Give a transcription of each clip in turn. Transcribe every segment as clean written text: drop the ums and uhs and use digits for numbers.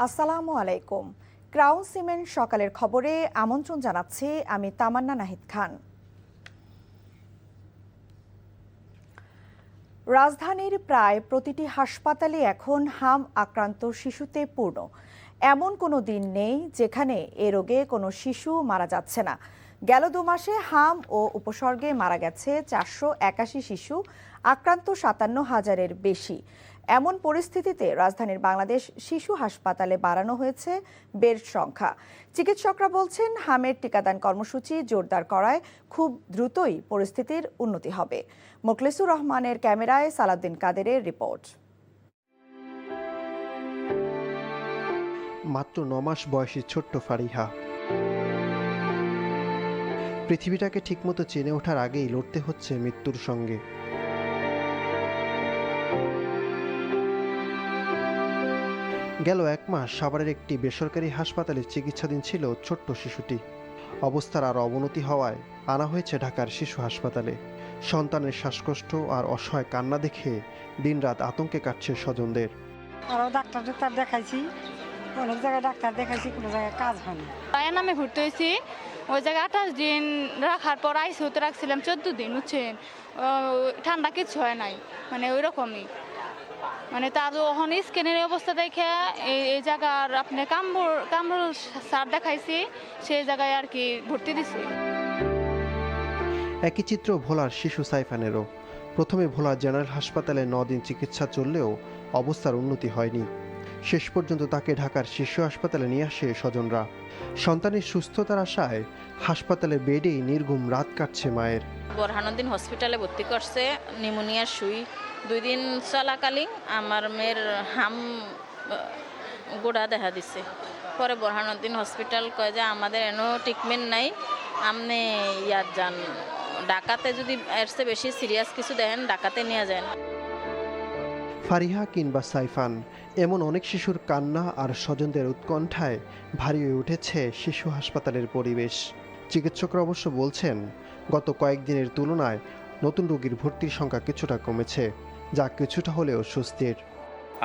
আসসালামু আলাইকুম। Crown cement সকালের খবরে আমন্ত্রণ জানাচ্ছি আমি তামান্না নাহিদ খান। রাজধানীর প্রায় প্রতিটি হাসপাতালে এখন হাম আক্রান্ত শিশুতে পূর্ণ। এমন কোনো দিন নেই যেখানে এ রোগে কোনো শিশু মারা যাচ্ছে না। গেল ২ মাসে হাম ও উপসর্গে মারা গেছে ৪৮১ শিশু, আক্রান্ত ৫৭,০০০-এর বেশি। এমন পরিস্থিতিতে রাজধানীর বাংলাদেশ শিশু হাসপাতালে বাড়ানো হয়েছে বেড সংখ্যা। চিকিৎসকরা বলছেন, হামের টিকাদান কর্মসূচি জোরদার করায় খুব দ্রুতই পরিস্থিতির উন্নতি হবে। মোখলেসুর রহমানের ক্যামেরায় সালাউদ্দিন কাদেরের রিপোর্ট। মাত্র ৯ মাস বয়সী ছোট্ট ফারিহা পৃথিবীটাকে ঠিকমতো চেনে ওঠার আগেই লড়তে হচ্ছে মৃত্যুর সঙ্গে। গেল ১ মাস সাভারের একটি বেসরকারি হাসপাতালে চিকিৎসাধীন ছিল ছোট্ট শিশুটি। অবস্থার আরও অবনতি হওয়ায় আনা হয়েছে ঢাকার শিশু হাসপাতালে। সন্তানের শ্বাসকষ্ট আর অসহায় কান্না দেখে দিনরাত আতঙ্কে কাটছে স্বজনদের। আরও ডাক্তার দেখাইছি, অনেক জায়গায় ডাক্তার দেখাইছি, কোনো জায়গায় কাজ হয়নি। তাই নামে ভর্তি হয়েছি, ওই জায়গায় ২৮ দিন রাখার পর আইসিইউতে রাখছিলাম ১৪ দিন, বুঝছেন। ঠান্ডা কিছু হয় নাই, মানে ওই রকমই। মানে তার ওখানে স্ক্যানের অবস্থা দেখে এই জায়গার আপনি কামরুল স্যার দেখাইছি, সেই জায়গায় আর কি ভর্তি দিছি। একই চিত্র ভোলার শিশু সাইফানেরও। প্রথমে ভোলা জেনারেল হাসপাতালে ৯ দিন চিকিৎসা চললেও অবস্থার উন্নতি হয়নি। শেষ পর্যন্ত তাকে ঢাকার শিশু হাসপাতালে নিয়ে আসে স্বজনরা। সন্তানের সুস্থতার আশায় হাসপাতালের বেডেই নির্ঘুম রাত কাটছে মায়ের। বোরহানুদ্দিন হসপিটালে ভর্তি করছে, নিউমোনিয়ার সুই 2 দিন চলাকালীন আমার মেয়ের হাম গোড়া দেখা দিছে। পরে বোরহানুদ্দিন হসপিটাল কয় যে আমাদের এনো ট্রিটমেন্ট নাই, আপনি ইয়ার যান ঢাকাতে, যদি এর চেয়ে বেশি সিরিয়াস কিছু দেখেন ঢাকাতে নিয়ে যান। ফারিহা কিংবা সাইফান, এমন অনেক শিশুর কান্না আর স্বজনদের উৎকণ্ঠায় ভারী হয়ে উঠেছে শিশু হাসপাতালের পরিবেশ। চিকিৎসকরা অবশ্য বলছেন, গত কয়েকদিনের তুলনায় নতুন রোগীর ভর্তির সংখ্যা কিছুটা কমেছে, যা কিছুটা হলেও স্বস্তির।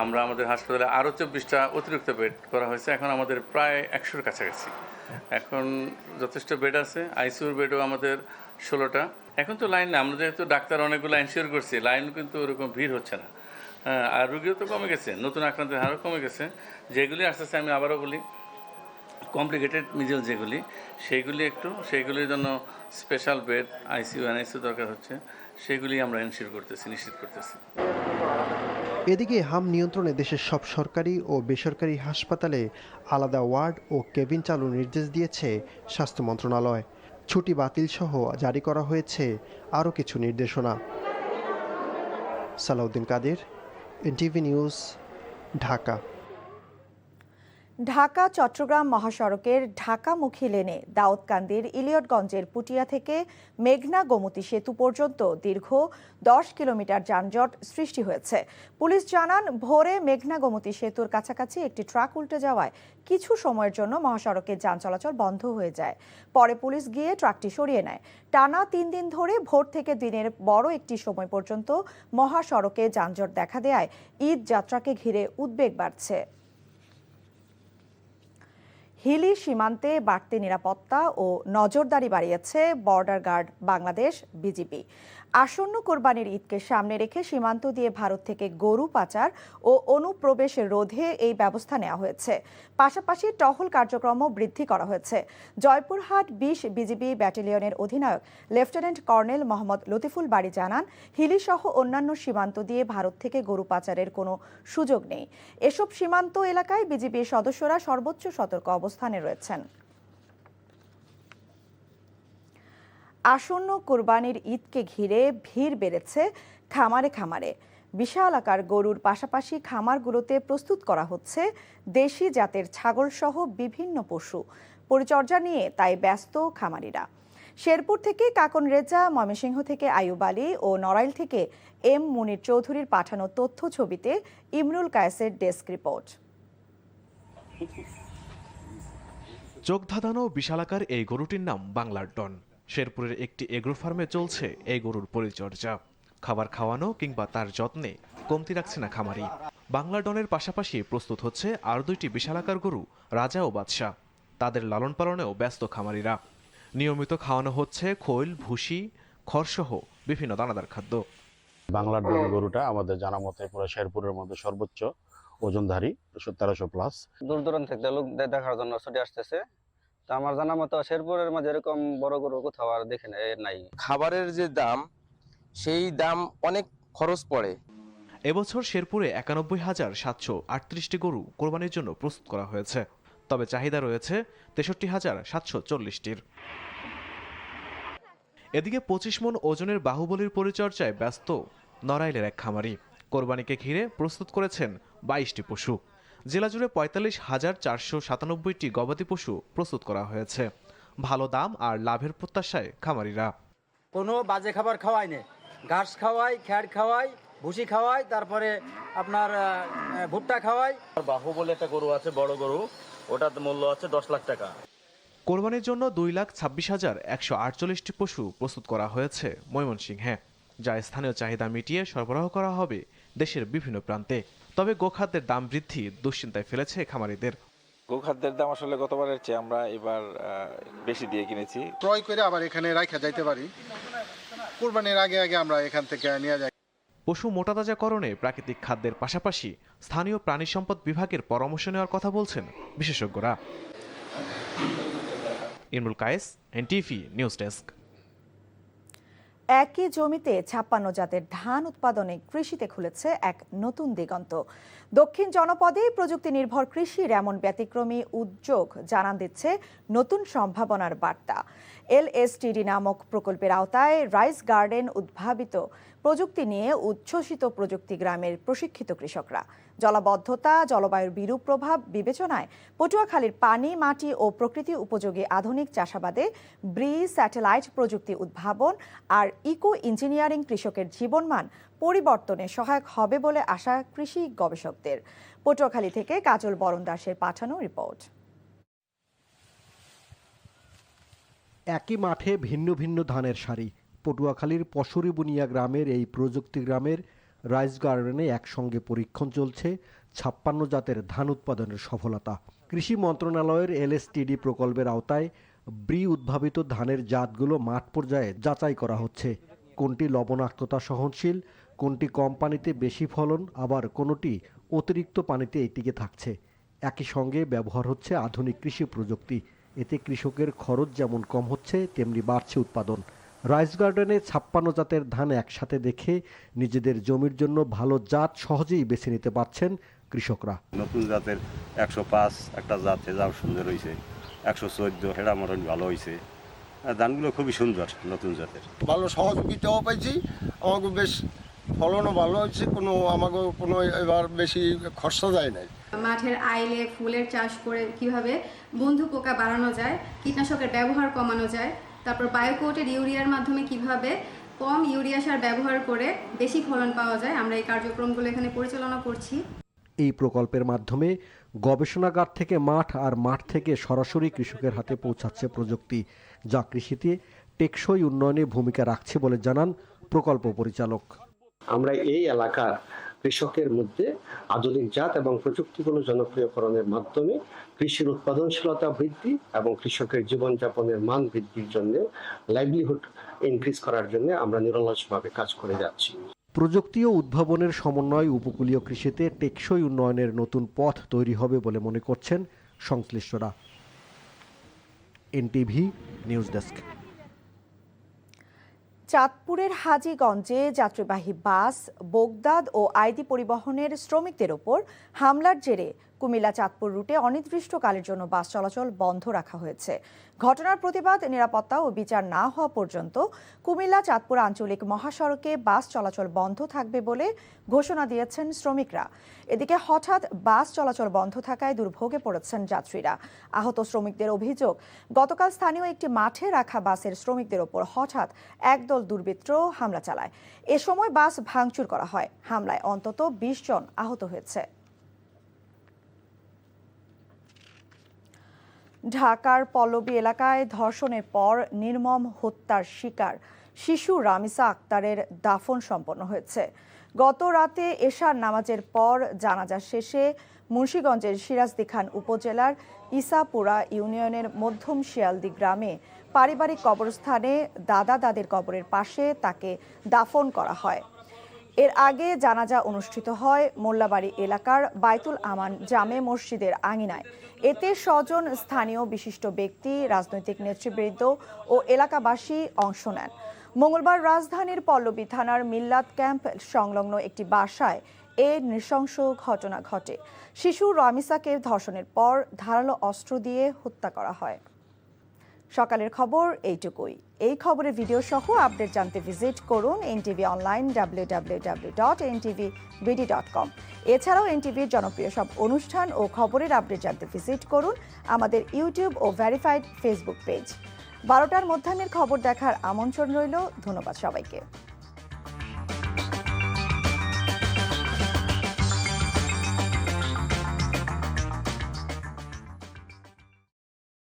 আমরা আমাদের হাসপাতালে আরও ২৪টা অতিরিক্ত বেড করা হয়েছে। এখন আমাদের প্রায় ১০০-র কাছাকাছি। এখন যথেষ্ট বেড আছে। আইসিইউর বেডও আমাদের 16টা। এখন তো লাইন, আমরা যেহেতু ডাক্তার অনেকগুলো এনশিওর করছি, লাইন কিন্তু ওরকম ভিড় হচ্ছে না। আর রুগীও তো কমে গেছে, নতুন আক্রান্তের হারও কমে গেছে। যেগুলি আসতেছে, আমি আবারও বলি, কমপ্লিকেটেড মিজেল যেগুলি, সেইগুলির জন্য স্পেশাল বেড, আইসিইউ, এনআইসিইউ দরকার হচ্ছে। সেগুলি আমরা এনশিওর করতেছি, নিশ্চিত করতেছি। এদিকে হাম নিয়ন্ত্রণে দেশের সব সরকারি ও বেসরকারি হাসপাতালে আলাদা ওয়ার্ড ও কেবিন চালুর নির্দেশ দিয়েছে স্বাস্থ্য মন্ত্রণালয়। ছুটি বাতিল সহ জারি করা হয়েছে আরও কিছু নির্দেশনা। সালাউদ্দিন কাদের, এনটিভি নিউজ, ঢাকা। ঢাকা চট্টগ্রাম মহাসড়কের ঢাকামুখী লেনে দাউদকান্দির ইলিয়টগঞ্জের পুটিয়া থেকে মেঘনা গোমতী সেতু পর্যন্ত দীর্ঘ ১০ কিলোমিটার যানজট সৃষ্টি হয়েছে। পুলিশ জানান, ভোরে মেঘনা গোমতী সেতুর কাছাকাছি একটি ট্রাক উল্টে যাওয়ায় কিছু সময়ের জন্য মহাসড়কে যান চলাচল বন্ধ হয়ে যায়। পরে পুলিশ গিয়ে ট্রাকটি সরিয়ে নেয়। টানা ৩ দিন ধরে ভোর থেকে দিনের বড় একটি সময় পর্যন্ত মহাসড়কে যানজট দেখা দেয়ায় ঈদ যাত্রাকে ঘিরে উদ্বেগ বাড়ছে। হিলি সীমান্তে বাড়তি নিরাপত্তা ও নজরদারি বাড়িয়েছে বর্ডার গার্ড বাংলাদেশ, বিজিবি। আসন্ন কোরবানির ঈদকে সামনে রেখে সীমান্ত দিয়ে ভারত থেকে গরু পাচার ও অনুপ্রবেশ রোধে এই ব্যবস্থা নেওয়া হয়েছে। পাশাপাশি টহল কার্যক্রমও বৃদ্ধি করা হয়েছে। জয়পুরহাট ২০ বিজিবি ব্যাটালিয়নের অধিনায়ক লেফটেন্যান্ট কর্নেল মোহাম্মদ লতিফুল বাড়ি জানান, হিলি সহ অন্যান্য সীমান্ত দিয়ে ভারত থেকে গরু পাচারের কোনো সুযোগ নেই। এসব সীমান্ত এলাকায় বিজিবির সদস্যরা সর্বোচ্চ সতর্ক অবস্থানে রয়েছেন। আসন্ন কোরবানির ঈদকে ঘিরে ভিড় বেড়েছে খামারে খামারে। বিশাল আকার গরুর পাশাপাশি খামারগুলোতে প্রস্তুত করা হচ্ছে দেশি জাতের ছাগল সহ বিভিন্ন পশু। পরিচর্যা নিয়ে তাই ব্যস্ত খামারিরা। শেরপুর থেকে কাকন রেজা, ময়মনসিংহ থেকে আইয়ুব আলী ও নড়াইল থেকে এম মুনির চৌধুরীর পাঠানো তথ্য ছবিতে ইমরুল কায়েসের ডেস্ক রিপোর্ট। চোখ ধাঁধানো বিশালাকার এই গরুটির নাম বাংলার ডন। শেরপুরের একটি এগ্রো ফার্মে চলছে এই গরুর পরিচর্যা। খাবার খাওয়ানো কিংবা তার যত্নে কমতি রাখছে না খামারি। বাংলা ডনের পাশাপাশি প্রস্তুত হচ্ছে আরও 2টি বিশালাকার গরু, রাজা ও বাদশা। তাদের লালন পালনেও ব্যস্ত খামারিরা। নিয়মিত খাওয়ানো হচ্ছে খৈল, ভুসি, খড়সহ বিভিন্ন দানাদার খাদ্য। বাংলার ডন গরুটা আমাদের জানা মতে পুরো শেরপুরের মধ্যে সর্বোচ্চ ওজনধারী, 1300+। দূর দূরান্ত থেকে লোক দেখার জন্য ছুটে আসতেছে। তো আমার জানা মতো শেরপুরের মাঝে এরকম বড় গরু কোথাও আর দেখে নাই। খাবারের যে দাম, সেই দাম অনেক খরচ পড়ে। এবছর শেরপুরে 91,738টি গরু কোরবানির জন্য প্রস্তুত করা হয়েছে। তবে চাহিদা রয়েছে 63,740টির। এদিকে 25 মণ ওজনের বাহুবলীর পরিচর্যায় ব্যস্ত নড়াইলের এক খামারি। কোরবানিকে ঘিরে প্রস্তুত করেছেন 22টি পশু। জেলা জুড়ে 45,497টি গবাদি পশু প্রস্তুত করা হয়েছে। ভালো দাম আর লাভের প্রত্যাশায় খামারিরা। কোনো বাজে খাবার খাওয়াই না, ঘাস খাওয়াই, খ্যাড় খাওয়াই, ভুসি খাওয়াই, তারপরে আপনার ভুট্টা খাওয়াই। বাহুবলী একটা গরু আছে, বড় গরু, ওটার মূল্য আছে 10 লাখ টাকা। কোরবানির জন্য 2,26,148টি পশু প্রস্তুত করা হয়েছে ময়মনসিংহে, যা স্থানীয় চাহিদা মিটিয়ে সরবরাহ করা হবে দেশের বিভিন্ন প্রান্তে। তবে গোখাদ্যের দাম বৃদ্ধি দুশ্চিন্তায় ফেলেছে খামারিদের। গোখাদ্যের দাম আসলে গতবারের চেয়ে আমরা এবার বেশি দিয়ে কিনেছি। ক্রয় করে আবার এখানে রাখা যাইতে পারি, কুরবানির আগে আমরা এখান থেকে নিয়ে যাই। পশু মোটাতাজাকরণে প্রাকৃতিক খাদ্যের পাশাপাশি স্থানীয় প্রাণী সম্পদ বিভাগের পরামর্শ নেওয়ার কথা বলছেন বিশেষজ্ঞরা। Imrul Kayes, NTV news desk. একই জমিতে 56 জাতের ধান উৎপাদনে কৃষিতে খুলেছে এক নতুন দিগন্ত। দক্ষিণ জনপদে প্রযুক্তি নির্ভর কৃষির এমন ব্যতিক্রমী উদ্যোগ জানান দিচ্ছে নতুন সম্ভাবনার বার্তা। LSTD নামক প্রকল্পের আওতায় রাইস গার্ডেন উদ্ভাবিত প্রযুক্তি নিয়ে উচ্ছ্বসিত প্রযুক্তি গ্রামের প্রশিক্ষিত কৃষকরা। জলাবদ্ধতা, জলবায়ুর বিরূপ প্রভাব বিবেচনায় পটুয়াখালীর পানি, মাটি ও প্রকৃতি উপযোগী আধুনিক চাষাবাদে স্যাটেলাইট প্রযুক্তি উদ্ভাবন আর ইকো ইঞ্জিনিয়ারিং কৃষকের জীবনমান পরিবর্তনে সহায়ক হবে বলে আশা কৃষি গবেষকদের। পটুয়াখালী থেকে কাজল বরণ দাসের পাঠানো রিপোর্ট। একই মাঠে ভিন্ন ভিন্ন ধানের সারি। পটুয়াখালীর পশুরিবুনিয়া গ্রামের এই প্রযুক্তি গ্রামের রাইস গার্ডেনে একসঙ্গে পরীক্ষণ চলছে 56 জাতের ধান উৎপাদনের সফলতা। কৃষি মন্ত্রণালয়ের LSTD প্রকল্পের আওতায় উদ্ভাবিত ধানের জাতগুলো মাঠ পর্যায়ে যাচাই করা হচ্ছে। কোনটি লবণাক্ততা সহনশীল, কোনটি কম পানিতে বেশি ফলন, আবার কোনটি অতিরিক্ত পানিতে টিকে থাকছে। একই সঙ্গে ব্যবহার হচ্ছে আধুনিক কৃষি প্রযুক্তি। এতে কৃষকের খরচ যেমন কম হচ্ছে, তেমনি বাড়ছে উৎপাদন। রাইস গার্ডেনে 56 জাতের ধান একসাথে দেখে নিজেদের জমির জন্য ভালো জাত সহজেই বেছে নিতে পারছেন কৃষকরা। নতুন জাতের 105 একটা জাত যাও সুন্দর হয়েছে, 114 হেডা মরণ ভালো হয়েছে। ধানগুলো খুবই সুন্দর নতুন জাতের। ভালো সহযোগিতাও পাইছি, আমাকে বেশ ফলনও ভালো হচ্ছে, আমাকে কোনো এবার বেশি খরচা যায় নাই। মাঠের আইলে ফুলের চাষ করে কিভাবে বন্ধু পোকা বাড়ানো যায়, কীটনাশকের ব্যবহার কমানো যায়, তারপর বায়োকোটের ইউরিয়ার মাধ্যমে কিভাবে কম ইউরিয়া সার ব্যবহার করে বেশি ফলন পাওয়া যায়, আমরা এই কার্যক্রমগুলো এখানে পরিচালনা করছি। এই প্রকল্পের মাধ্যমে গবেষণাগার থেকে মাঠ আর মাঠ থেকে সরাসরি কৃষকের হাতে পৌঁছাচ্ছে প্রযুক্তি, যা কৃষিতে টেকসই উন্নয়নে ভূমিকা রাখছে বলে জানান প্রকল্প পরিচালক। আমরা এই এলাকার কৃষকের মধ্যে আধুনিক জাত এবং প্রযুক্তিগুলো জনপ্রিয়করণের মাধ্যমে কৃষির উৎপাদনশীলতা বৃদ্ধি এবং কৃষকের জীবনযাপনের মান বৃদ্ধির জন্য, লাইভলিহুড ইনক্রিজ করার জন্য আমরা নিরলসভাবে কাজ করে যাচ্ছি। প্রযুক্তি ও উদ্ভাবনের সমন্বয় উপকূলীয় কৃষিতে টেকসই উন্নয়নের নতুন পথ তৈরি হবে বলে মনে করছেন সংশ্লিষ্টরা। NTV news desk. চাঁদপুরের হাজীগঞ্জে যাত্রীবাহী বাস, বোগদাদ ও আইডি পরিবহনের শ্রমিকদের ওপর হামলার জেরে কুমিল্লা চাঁদপুর রুটে অনির্দিষ্টকালের জন্য বাস চলাচল বন্ধ রাখা হয়েছে। ঘটনার প্রতিবাদ, নিরাপত্তা ও বিচার না হওয়া পর্যন্ত কুমিল্লা চাঁদপুর আঞ্চলিক মহাসড়কে বাস চলাচল বন্ধ থাকবে বলে ঘোষণা দিয়েছেন শ্রমিকরা। এদিকে হঠাৎ বাস চলাচল বন্ধ থাকায় দুর্ভোগে পড়েছেন যাত্রীরা। আহত শ্রমিকদের অভিযোগ, গতকাল স্থানীয় একটি মাঠে রাখা বাসের শ্রমিকদের ওপর হঠাৎ একদল দুর্বৃত্ত হামলা চালায়। এ সময় বাস ভাঙচুর করা হয়। হামলায় অন্তত 20 জন আহত হয়েছে। ঢাকার পল্লবী এলাকায় ধর্ষণের পর নির্মম হত্যার শিকার শিশু রামিসা আক্তারের দাফন সম্পন্ন হয়েছে। গত রাতে এশার নামাজের পর জানাজা শেষে মুন্সিগঞ্জের সিরাজদি খান উপজেলার ইসাপুরা ইউনিয়নের মধ্যম শিয়ালদি গ্রামে পারিবারিক কবরস্থানে দাদাদের কবরের পাশে তাকে দাফন করা হয়। এর আগে জানাজা অনুষ্ঠিত হয় মোল্লাবাড়ি এলাকার বাইতুল আমান জামে মসজিদের আঙিনায়। এতে স্বজন, স্থানীয় বিশিষ্ট ব্যক্তি, রাজনৈতিক নেতৃবৃন্দ ও এলাকাবাসী অংশ নেন। মঙ্গলবার রাজধানীর পল্লবী থানার মিল্লাত ক্যাম্প সংলগ্ন একটি বাসায় এ নৃশংস ঘটনা ঘটে। শিশু রামিসাকে ধর্ষণের পর ধারালো অস্ত্র দিয়ে হত্যা করা হয়। সকালের খবর এইটুকুই। এই খবরের ভিডিও সহ আপডেট জানতে ভিজিট করুন এনটিভি অনলাইন www.ntvbd.com। এছাড়াও এনটিভির জনপ্রিয় সব অনুষ্ঠান ও খবরের আপডেট জানতে ভিজিট করুন আমাদের ইউটিউব ও ভেরিফাইড ফেসবুক পেজ। 12টার মধ্যাহ্নের খবর দেখার আমন্ত্রণ রইল। ধন্যবাদ সবাইকে।